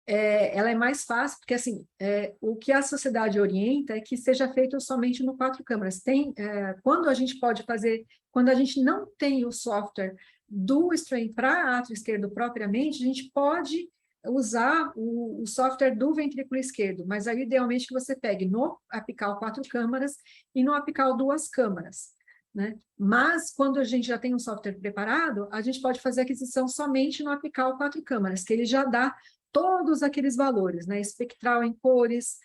ela é mais fácil, porque assim, o que a sociedade orienta é que seja feito somente no 4 câmaras. Quando a gente pode fazer, quando a gente não tem o software do strain para átrio esquerdo propriamente, a gente pode usar o software do ventrículo esquerdo, mas aí idealmente que você pegue no apical 4 câmaras e no apical 2 câmaras. Né? Mas, quando a gente já tem um software preparado, a gente pode fazer aquisição somente no apical 4 câmaras, que ele já dá todos aqueles valores, né? Espectral em cores,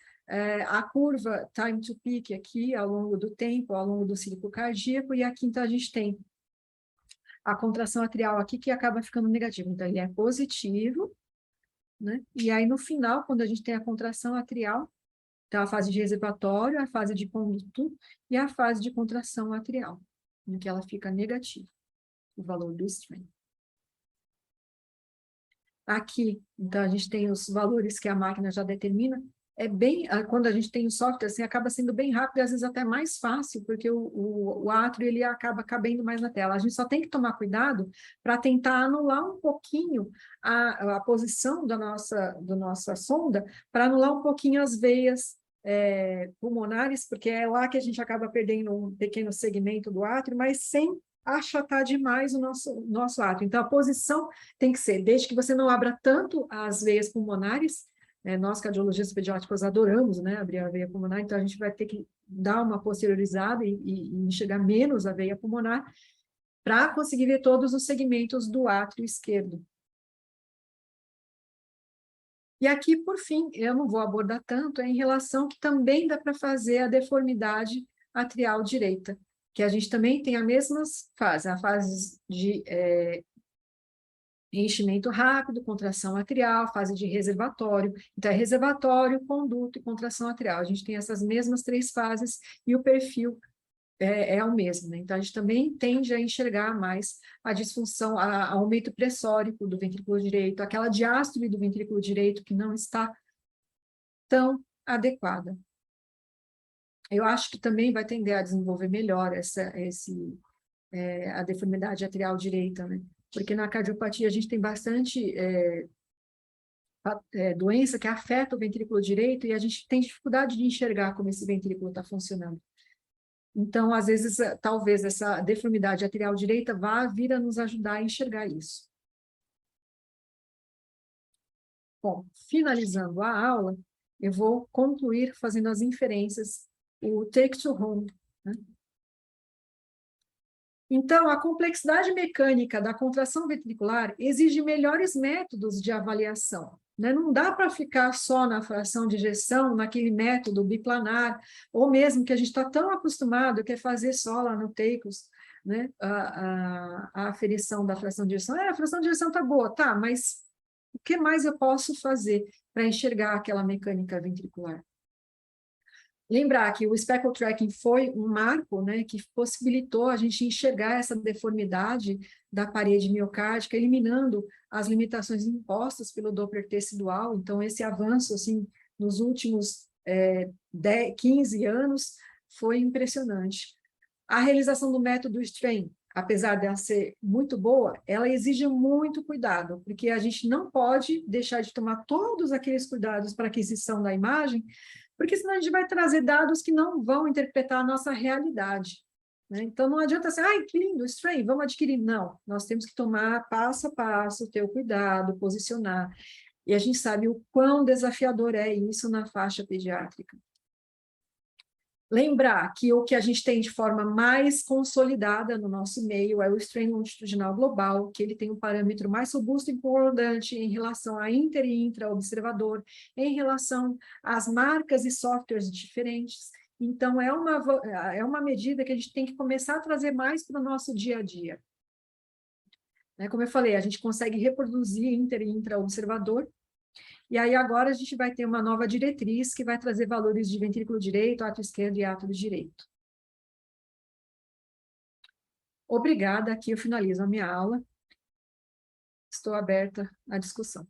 a curva time to peak aqui, ao longo do tempo, ao longo do ciclo cardíaco, e aqui, então, a gente tem a contração atrial aqui, que acaba ficando negativo. Então, ele é positivo, né? E aí, no final, quando a gente tem a contração atrial, então, a fase de reservatório, a fase de conduto e a fase de contração atrial, em que ela fica negativa, o valor do strain. Aqui, então, a gente tem os valores que a máquina já determina. Quando a gente tem o software, assim, acaba sendo bem rápido e às vezes até mais fácil, porque o átrio ele acaba cabendo mais na tela. A gente só tem que tomar cuidado para tentar anular um pouquinho a posição da nossa sonda, para anular um pouquinho as veias pulmonares, porque é lá que a gente acaba perdendo um pequeno segmento do átrio, mas sem achatar demais o nosso átrio. Então, a posição tem que ser, desde que você não abra tanto as veias pulmonares, nós cardiologistas pediátricos adoramos, né, abrir a veia pulmonar, então a gente vai ter que dar uma posteriorizada e enxergar menos a veia pulmonar para conseguir ver todos os segmentos do átrio esquerdo. E aqui, por fim, eu não vou abordar tanto, em relação que também dá para fazer a deformidade atrial direita, que a gente também tem as mesmas fases, a fase de enchimento rápido, contração atrial, fase de reservatório. Então, é reservatório, conduto e contração atrial. A gente tem essas mesmas 3 fases e o perfil é o mesmo, né? Então, a gente também tende a enxergar mais a disfunção, aumento pressórico do ventrículo direito, aquela diástole do ventrículo direito que não está tão adequada. Eu acho que também vai tender a desenvolver melhor a deformidade atrial direita, né? Porque na cardiopatia a gente tem bastante doença que afeta o ventrículo direito e a gente tem dificuldade de enxergar como esse ventrículo está funcionando. Então, às vezes, talvez essa deformidade atrial direita vá vir a nos ajudar a enxergar isso. Bom, finalizando a aula, eu vou concluir fazendo as inferências, o take to home, né? Então, a complexidade mecânica da contração ventricular exige melhores métodos de avaliação, né? Não dá para ficar só na fração de ejeção, naquele método biplanar, ou mesmo que a gente está tão acostumado que é fazer só lá no TEICOS, né? A aferição da fração de ejeção. A fração de ejeção está boa, tá, mas o que mais eu posso fazer para enxergar aquela mecânica ventricular? Lembrar que o speckle tracking foi um marco, né, que possibilitou a gente enxergar essa deformidade da parede miocárdica, eliminando as limitações impostas pelo Doppler tecidual. Então, esse avanço, assim, nos últimos 15 anos, foi impressionante. A realização do método strain, apesar dela ser muito boa, ela exige muito cuidado, porque a gente não pode deixar de tomar todos aqueles cuidados para aquisição da imagem, porque senão a gente vai trazer dados que não vão interpretar a nossa realidade, né? Então, não adianta ser, ai, que lindo, strain, vamos adquirir. Não, nós temos que tomar passo a passo, ter o cuidado, posicionar. E a gente sabe o quão desafiador é isso na faixa pediátrica. Lembrar que o que a gente tem de forma mais consolidada no nosso meio é o strain longitudinal global, que ele tem um parâmetro mais robusto e concordante em relação a inter e intra-observador, em relação às marcas e softwares diferentes. Então, é uma medida que a gente tem que começar a trazer mais para o nosso dia a dia. Como eu falei, a gente consegue reproduzir inter e intra-observador, e aí agora a gente vai ter uma nova diretriz que vai trazer valores de ventrículo direito, ato esquerdo e ato direito. Obrigada, aqui eu finalizo a minha aula. Estou aberta à discussão.